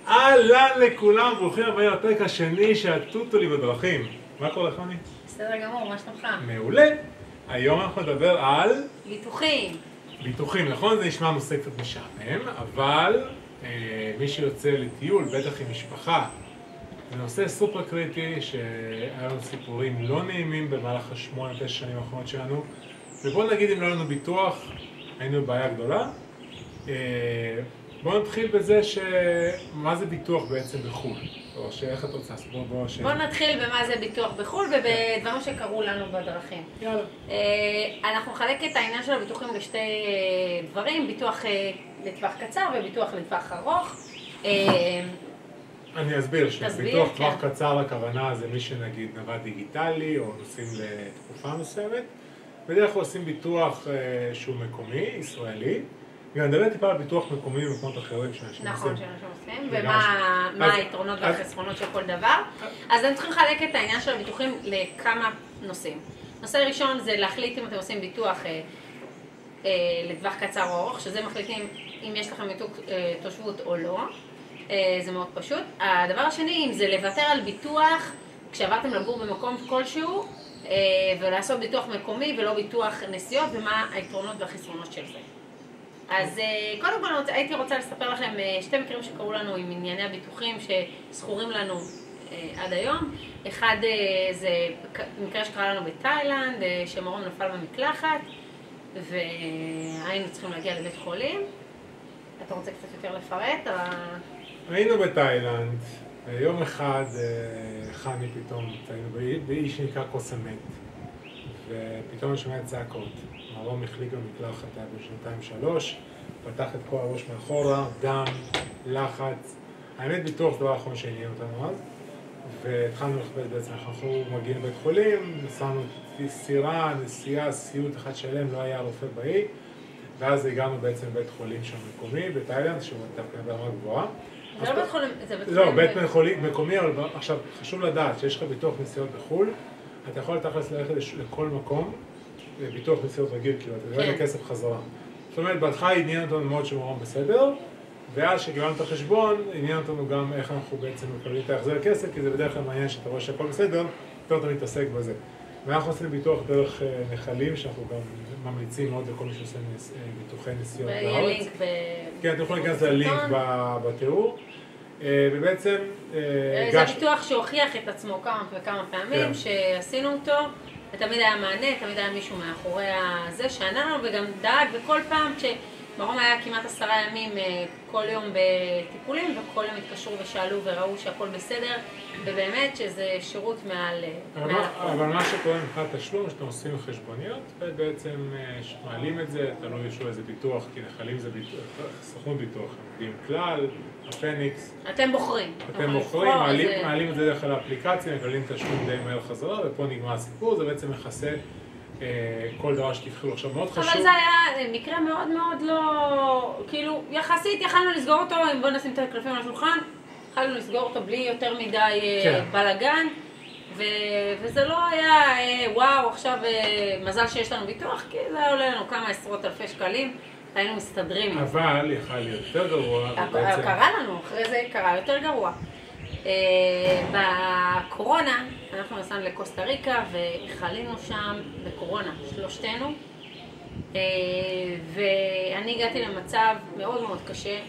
אהלן לכולם, ברוכים הבאים לפרק השני של הטוטו לי בדרכים. מה קורה לך, אני? בסדר גמור, מה שלומך? מעולה. היום אנחנו נדבר על... ביטוחים. ביטוחים, נכון? זה נשמע נושא קצת משעמם, אבל מי שיוצא לטיול, בטח עם משפחה, זה נושא סופר קריטי שהיה לנו סיפורים לא נעימים במהלך 8-9 שנים האחרונות שלנו. ובואו נגיד אם לא לנו ביטוח, היינו בבעיה גדולה. בואו נתחיל בזה מה זה ביטוח בעצם בחו"ל, או שאיך את רוצה, בואו נתחיל במה זה ביטוח בחו"ל ובדברים שקרו לנו בדרכים. יאללה. אנחנו נחלק את העניין של הביטוחים לשתי דברים, ביטוח לטווח קצר וביטוח לטווח ארוך. אני אסביר שביטוח טווח קצר הכוונה זה מי שנגיד נווד דיגיטלי או נוסעים לתקופה מסוימת. בדרך כלל עושים ביטוח שהוא מקומי, ישראלי. גם נדבר טיפה על ביטוח מקומי במקומות אחרים שאנשים עושים. נכון, שאנשים עושים, ומה היתרונות והחסרונות של כל דבר. אז אנחנו צריכים לחלק את העניין של הביטוחים לכמה נושאים. נושא ראשון זה להחליט אם אתם עושים ביטוח לטווח קצר או ארוך, שזה מחליטים אם יש לכם תושבות או לא. זה מאוד פשוט. הדבר השני, אם זה לוותר על ביטוח כשעברתם לגור במקום כלשהו, ולעשות ביטוח מקומי ולא ביטוח נסיעות, ומה היתרונות והחסרונות של זה. אז קודם כל הייתי רוצה לספר לכם שתי מקרים שקרו לנו עם ענייני הביטוחים שזכורים לנו עד היום. אחד זה מקרה שקרה לנו בתאילנד, שמרום נפל במקלחת והיינו צריכים להגיע לבית חולים. אתה רוצה קצת יותר לפרט? היינו בתאילנד, יום אחד חני פתאום, היינו באי שנקרא קוסמת, ופתאום אני שומע את צעקות. מרום החליק במקלחת, היה ב2-3, פתח את כל הראש מאחורה, דם, לחץ. האמת ביטוח זה דבר האחרון שעניין אותנו אז, והתחלנו לחפש בעצם, אנחנו מגיעים לבית חולים, נסענו סירה, נסיעה, סיוט אחד שלם, לא היה רופא באי, ואז הגענו בעצם לבית חולים שם מקומי, בתאילנד, שהוא דווקא ברמה גבוהה. זה לא בית חולים, זה בית חולים. לא, בית חולים מקומי, אבל עכשיו חשוב לדעת שיש לך ביטוח נסיעות בחו"ל, אתה יכול לתכלס ללכת לכל מקום, ביטוח נסיעות רגיל, כאילו, אתה תראה את הכסף חזרה. זאת אומרת, בהתחלה עניין אותנו מאוד שמרום בסדר, ואז שקיבלנו את החשבון, עניין אותנו גם איך אנחנו בעצם מקבלים את ההחזר הכסף, כי זה בדרך כלל מעניין שאתה רואה שהכל בסדר, יותר אתה מתעסק בזה. ואנחנו עושים ביטוח דרך נחלים, שאנחנו גם ממליצים מאוד לכל מי שעושה ביטוחי נסיעות בארץ. ויהיה לינק כן, אתם יכולים להיכנס ללינק בתיאור. ובעצם... זה ביטוח שהוכיח את עצמו כמה וכמה פעמים, שעשינו אותו. ותמיד היה מענה, תמיד היה מישהו מאחורי זה שענה לנו, וגם דאג, וכל פעם כשמרום היה כמעט 10 ימים כל יום בטיפולים, וכל יום התקשרו ושאלו וראו שהכל בסדר, ובאמת שזה שירות מעל הכל. אבל מה שקורה מבחינת תשלום, שאתם עושים חשבוניות, ובעצם מעלים את זה, תלוי יש לו איזה ביטוח, כי נחלים זה סוכנות ביטוח, הם עובדים כלל, הפניקס. אתם בוחרים. אתם בוחרים, מעלים את זה דרך האפליקציה, מקבלים תשלום די מהר חזרה, ופה נגמר הסיפור, זה בעצם מכסה כל דבר שתבחרו. עכשיו מאוד חשוב. אבל זה היה מקרה מאוד מאוד לא, כאילו, יחסית יכלנו לסגור אותו, אם בוא נשים את הקלפים על השולחן, יכלנו לסגור אותו בלי יותר מדי בלגן, וזה לא היה, וואו, עכשיו מזל שיש לנו ביטוח, כי זה היה עולה לנו כמה עשרות אלפי שקלים, היינו מסתדרים. אבל יכל להיות יותר גרוע. קרה לנו, אחרי זה קרה יותר גרוע. בקורונה, אנחנו נסענו לקוסטה ריקה וחלינו שם בקורונה, שלושתנו. ואני הגעתי למצב מאוד מאוד קשה,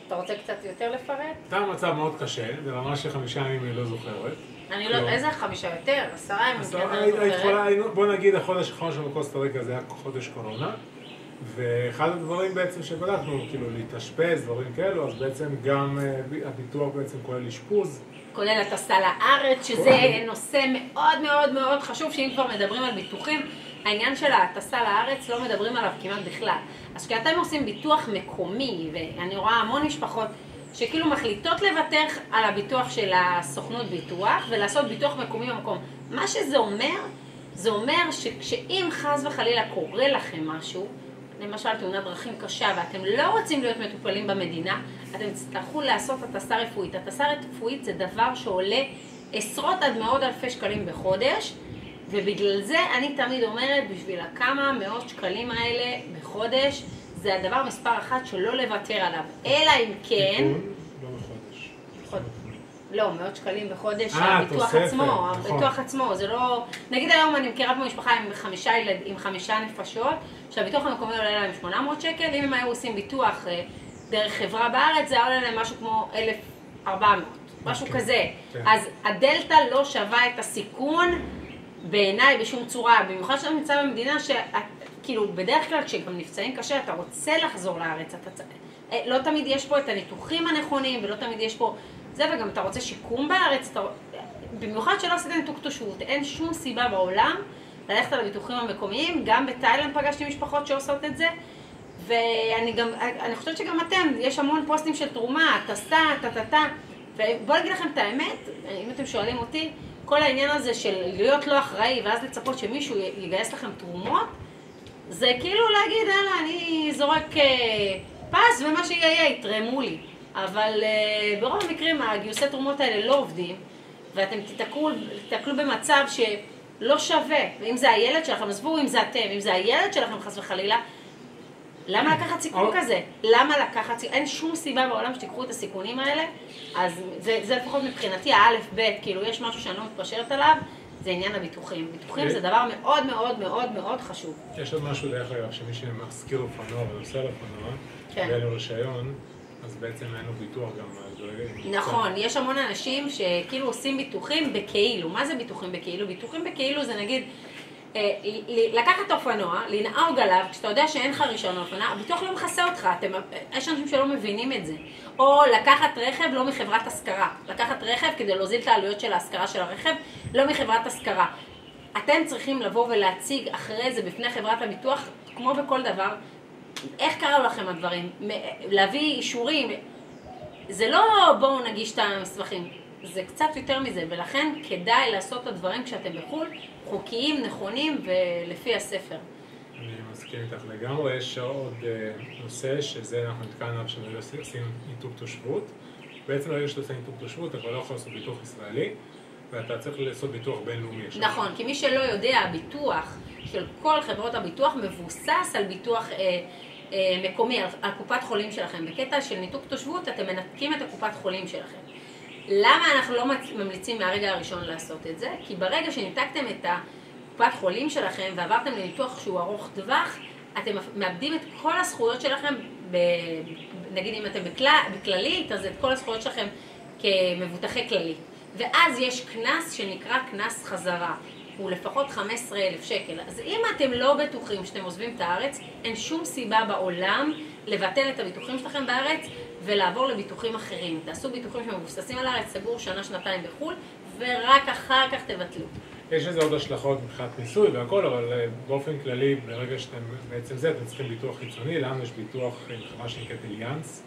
אתה רוצה קצת יותר לפרט? אתה מצב מאוד קשה, ברמה של 5 ימים אני לא זוכרת. אני לא, איזה 5 יותר? 10 ימים, כן, אני לא זוכרת. בוא נגיד, החודש האחרון שלנו בקוסטה ריקה זה היה חודש קורונה, ואחד הדברים בעצם שבדקנו, כאילו להתאשפז, דברים כאלו, אז בעצם גם הביטוח בעצם כולל אשפוז. כולל הטסה לארץ, שזה נושא מאוד מאוד מאוד חשוב, שאם כבר מדברים על ביטוחים, העניין של הטסה לארץ לא מדברים עליו כמעט בכלל. אז כשאתם עושים ביטוח מקומי, ואני רואה המון משפחות שכאילו מחליטות לוותר על הביטוח של הסוכנות ביטוח, ולעשות ביטוח מקומי במקום. מה שזה אומר, זה אומר שכשאם חס וחלילה קורה לכם משהו, למשל תאונת דרכים קשה, ואתם לא רוצים להיות מטופלים במדינה, אתם תצטרכו לעשות הטסה רפואית. הטסה רפואית זה דבר שעולה עשרות עד מאות אלפי שקלים בחודש, ובגלל זה אני תמיד אומרת, בשביל הכמה מאות שקלים האלה בחודש, זה הדבר מספר אחת שלא לוותר עליו, אלא אם כן... תיקון, לא בחודש. לא, 100 שקלים בחודש, הביטוח עצמו, הביטוח עצמו, זה לא... נגיד היום אני מכירה פה משפחה עם 5 נפשות, שהביטוח המקומי עולה להם 800 שקל, אם הם היו עושים ביטוח דרך חברה בארץ, זה עולה להם משהו כמו 1,400, משהו כזה. אז הדלטה לא שווה את הסיכון בעיניי בשום צורה, במיוחד שאתה נמצא במדינה כאילו בדרך כלל כשגם נפצעים קשה, אתה רוצה לחזור לארץ, לא תמיד יש פה את הניתוחים הנכונים, ולא תמיד יש פה זה, וגם אתה רוצה שיקום בארץ, במיוחד שלא עשית ניתוק תושבות, אין שום סיבה בעולם ללכת על הביטוחים המקומיים, גם בתאילנד פגשתי משפחות שעושות את זה, ואני חושבת שגם אתם, יש המון פוסטים של תרומה, טסה, טטטה, ובואו נגיד לכם את האמת, אם אתם שואלים אותי, כל העניין הזה של להיות לא אחראי, ואז לצפות שמישהו יגייס לכם תרומות, זה כאילו להגיד, אני זורק פס ומה שיהיה, יתרמו לי. אבל ברוב המקרים הגיוסי תרומות האלה לא עובדים, ואתם תתקלו במצב שלא שווה. ואם זה הילד שלכם, עזבו אם זה אתם, אם זה הילד שלכם חס וחלילה, למה לקחת סיכון כזה? למה לקחת סיכון? אין שום סיבה בעולם שתיקחו את הסיכונים האלה, אז זה לפחות מבחינתי האלף בית, כאילו יש משהו שאני לא מתפשרת עליו, זה עניין הביטוחים. ביטוחים זה דבר מאוד מאוד מאוד מאוד חשוב. יש עוד משהו דרך אגב, שמי שמזכיר אופנוע ונוסע לאופנוע, ואין לו רישיון, אז בעצם אין לו ביטוח גם על דרגים. נכון, יש המון אנשים שכאילו עושים ביטוחים בכאילו. מה זה ביטוחים בכאילו? ביטוחים בכאילו זה נגיד לקחת אופנוע, לנהוג עליו, כשאתה יודע שאין לך רישיון אופנוע, הביטוח לא מכסה אותך, יש אנשים שלא מבינים את זה. או לקחת רכב לא מחברת השכרה. לקחת רכב כדי להוזיל את העלויות של ההשכרה של הרכב, לא מחברת השכרה. אתם צריכים לבוא ולהציג אחרי זה בפני חברת הביטוח, כמו בכל דבר, איך קראו לכם הדברים? להביא אישורים, זה לא בואו נגיש את המסמכים, זה קצת יותר מזה, ולכן כדאי לעשות את הדברים כשאתם בחו"ל, חוקיים, נכונים ולפי הספר. אני מסכים איתך לגמרי, יש עוד נושא שזה אנחנו נתקענו שלא עושים ניתוק תושבות. בעצם לא יש לעשות ניתוק תושבות, אתה לא יכול לעשות ביטוח ישראלי, ואתה צריך לעשות ביטוח בינלאומי. נכון, כי מי שלא יודע, הביטוח של כל חברות הביטוח מבוסס על ביטוח מקומי, על קופת חולים שלכם. בקטע של ניתוק תושבות, אתם מנתקים את הקופת חולים שלכם. למה אנחנו לא ממליצים מהרגע הראשון לעשות את זה? כי ברגע שניתקתם את הקופת חולים שלכם ועברתם לניתוח שהוא ארוך טווח, אתם מאבדים את כל הזכויות שלכם, נגיד אם אתם בכללית, אז את כל הזכויות שלכם כמבוטחי כללי. ואז יש כנס שנקרא כנס חזרה. הוא לפחות 15,000 שקל. אז אם אתם לא בטוחים שאתם עוזבים את הארץ, אין שום סיבה בעולם לבטל את הביטוחים שלכם בארץ ולעבור לביטוחים אחרים. תעשו ביטוחים שמבוססים על הארץ, סגור שנה, שנתיים בחו"ל, ורק אחר כך תבטלו. יש לזה עוד השלכות מבחינת מיסוי והכל, אבל באופן כללי, ברגע שאתם בעצם זה, אתם צריכים ביטוח חיצוני. לנו יש ביטוח עם חברה שנקראת אליאנס,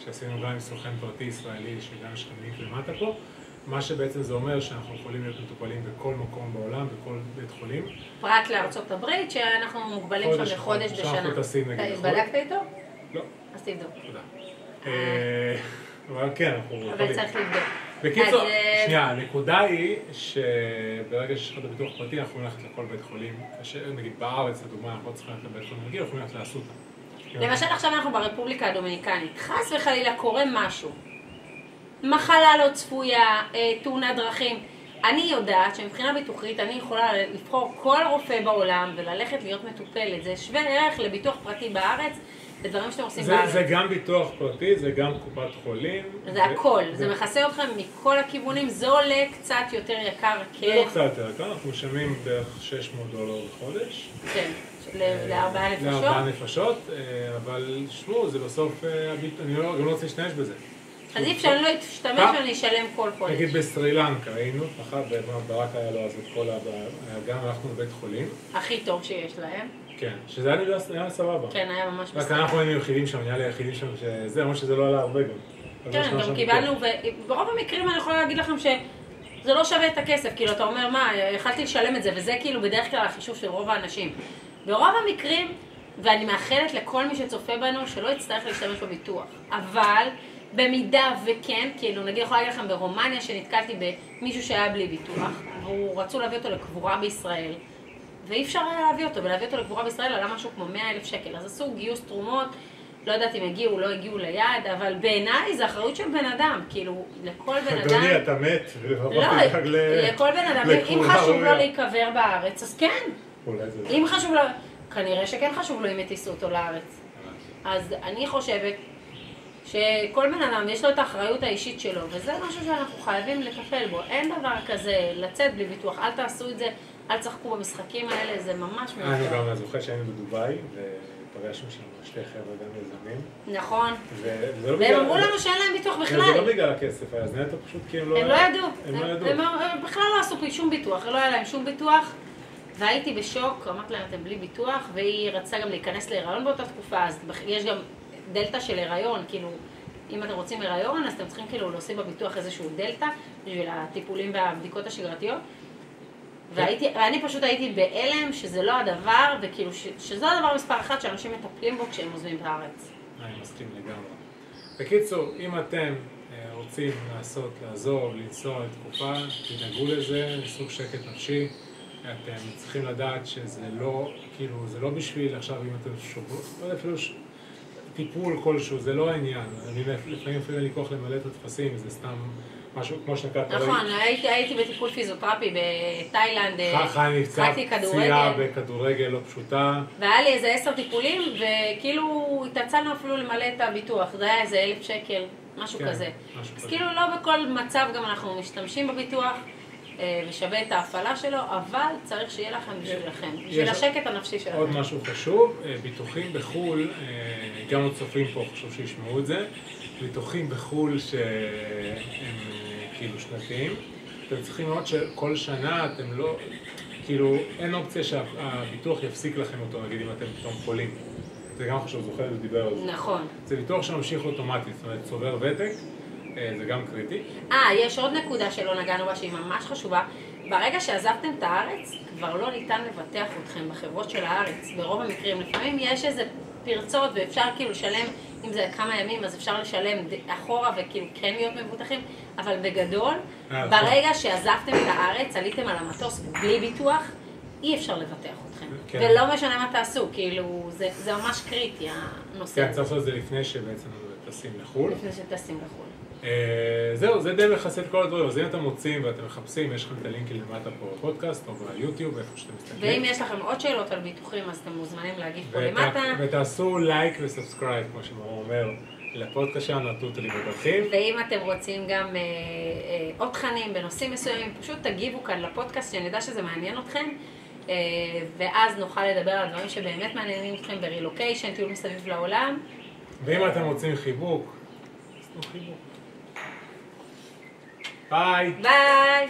שעשינו גם עם סוכן פרטי ישראלי, שגם יש לכם לינק למטה פה. מה שבעצם זה אומר שאנחנו יכולים להיות מטופלים בכל מקום בעולם, בכל בית חולים. פרט לארצות הברית, שאנחנו מוגבלים שם לחודש בשנה. שאנחנו טסים נגיד לחודש. בדקת איתו? לא. אז תבדוק. תודה. אבל כן, אנחנו יכולים. אבל צריך לבדוק. בקיצור, שנייה, הנקודה היא שברגע שיש לך את הביטוח פרטי, אנחנו יכולים ללכת לכל בית חולים. נגיד בארץ, לדוגמה, אנחנו לא צריכים ללכת לבית חולים רגיל, אנחנו יכולים ללכת לאסותא. למשל עכשיו אנחנו ברפובליקה הדומיניקנית. חס וחלילה קורה משהו. מחלה לא צפויה, תאונת דרכים. אני יודעת שמבחינה ביטוחית אני יכולה לבחור כל רופא בעולם וללכת להיות מטופלת. זה שווה ערך לביטוח פרטי בארץ, לדברים שאתם עושים בארץ. זה גם ביטוח פרטי, זה גם קופת חולים. זה הכל, זה מכסה אתכם מכל הכיוונים, זה עולה קצת יותר יקר. זה לא קצת יותר יקר, אנחנו משלמים בערך $600 בחודש. כן, לארבעה נפשות. לארבעה נפשות, אבל שמעו, זה בסוף, אני גם לא רוצה להשתמש בזה. אז אי אפשר לא להשתמש ואני אשלם כל חודש. נגיד בסרילנקה היינו, ברק היה לו אז את כל גם הלכנו לבית חולים. הכי טוב שיש להם. כן, שזה היה סבבה. כן, היה ממש בסדר. רק אנחנו היינו יחידים שם, נהיה לי יחידים שם, שזה אומר שזה לא עלה הרבה גם. כן, גם קיבלנו, וברוב המקרים אני יכולה להגיד לכם שזה לא שווה את הכסף, כאילו אתה אומר מה, יכלתי לשלם את זה, וזה כאילו בדרך כלל החישוב של רוב האנשים. ברוב המקרים, ואני מאחלת לכל מי שצופה בנו שלא יצטרך להשתמש בביטוח, אבל במידה וכן, כאילו נגיד יכולה להגיד לכם ברומניה שנתקלתי במישהו שהיה בלי ביטוח, והוא רצו להביא אותו לקבורה בישראל, ואי אפשר היה להביא אותו, ולהביא אותו לקבורה בישראל עלה משהו כמו 100,000 שקל. אז עשו גיוס תרומות, לא יודעת אם הגיעו או לא הגיעו ליעד, אבל בעיניי זה אחריות של בן אדם, כאילו, לכל בן אדם... אדוני, אתה מת, לא, לכל בן אדם, אם חשוב לו להיקבר בארץ, אז כן. אם חשוב לו, כנראה שכן חשוב לו אם יטיסו אותו לארץ. אז אני חושבת שכל בן אדם יש לו את האחריות האישית שלו, וזה משהו שאנחנו חייבים לטפל בו. אין דבר כזה לצאת בלי ביטוח, אל תעשו את זה, אל תשחקו במשחקים האלה, זה ממש מאוד. אני גם זוכר שהיינו בדוביי, ופגשנו שם שתי חבר'ה גם יזמים. נכון. והם אמרו לנו שאין להם ביטוח בכלל. זה לא בגלל הכסף, אז נטו פשוט כי הם לא ידעו. הם בכלל לא עשו שום ביטוח, לא היה להם שום ביטוח. והייתי בשוק, אמרתי להם, אתם בלי ביטוח, והיא רצתה גם להיכנס להיריון באותה תקופה, אז יש גם דלטה של היריון, כאילו, אם אתם רוצים היריון, אז אתם צריכים כאילו להוסיף בביטוח איזשהו דלטה, בשביל הטיפולים והבדיקות השגרתיות. ואני פשוט הייתי בהלם שזה לא הדבר, וכאילו שזה הדבר מספר אחד שאנשים מטפלים בו כשהם עוזבים בארץ. אני מסכים לגמרי. בקיצור, אם אתם רוצים לעזור, לנסוע לתקופה, תדאגו לזה, סוג שקט נפשי. אתם צריכים לדעת שזה לא, כאילו, זה לא בשביל עכשיו אם אתם שוברו, לא יודע, אפילו טיפול כלשהו, זה לא העניין. אני לפעמים אפילו אין לי כוח למלא את התפסים, זה סתם משהו כמו שנקראת. נכון, הייתי בטיפול פיזיותרפי בתאילנד, חי נפצע פציעה בכדורגל לא פשוטה. והיה לי איזה 10 טיפולים, וכאילו התעצלנו אפילו למלא את הביטוח, זה היה איזה 1,000 שקל, משהו כזה. אז כאילו לא בכל מצב גם אנחנו משתמשים בביטוח. ושווה את ההפעלה שלו, אבל צריך שיהיה לכם בשבילכם, בשביל השקט הנפשי שלכם. עוד משהו חשוב, ביטוחים בחול, גם הצופים פה חשוב שישמעו את זה, ביטוחים בחול שהם כאילו שנתיים, אתם צריכים לראות שכל שנה אתם לא, כאילו אין אופציה שהביטוח יפסיק לכם אותו, נגיד אם אתם פתאום חולים. זה גם חשוב, זוכר לדבר על זה. נכון. זה ביטוח שממשיך אוטומטית, זאת אומרת צובר ותק. זה גם קריטי. יש עוד נקודה שלא נגענו בה שהיא ממש חשובה. ברגע שעזבתם את הארץ, כבר לא ניתן לבטח אתכם בחברות של הארץ. ברוב המקרים, לפעמים יש איזה פרצות ואפשר כאילו לשלם, אם זה כמה ימים, אז אפשר לשלם אחורה וכאילו כן להיות מבוטחים, אבל בגדול, ברגע שעזבתם את הארץ, עליתם על המטוס בלי ביטוח, אי אפשר לבטח אתכם. ולא משנה מה תעשו, כאילו, זה ממש קריטי, הנושא. כן, צריך לעשות את זה לפני שבעצם טסים לחו"ל. לפני שטסים לחו"ל. זהו, זה די מכסה את כל הדברים, אז אם אתם מוצאים ואתם מחפשים, יש לכם את הלינקים למטה פה בפודקאסט או ביוטיוב, איפה שאתם מסתכלים. ואם יש לכם עוד שאלות על ביטוחים, אז אתם מוזמנים להגיב פה למטה. ותעשו לייק וסאבסקרייב, כמו שמרום אומר, לפודקאסט שלנו, הטוטלים בדרכים. ואם אתם רוצים גם עוד תכנים בנושאים מסוימים, פשוט תגיבו כאן לפודקאסט, שאני יודע שזה מעניין אתכם, ואז נוכל לדבר על דברים שבאמת מעניינים אתכם ברילוקיישן, טיול מסביב לעולם. ואם אתם רוצים חיבוק, אז תנו חיבוק. ביי. ביי.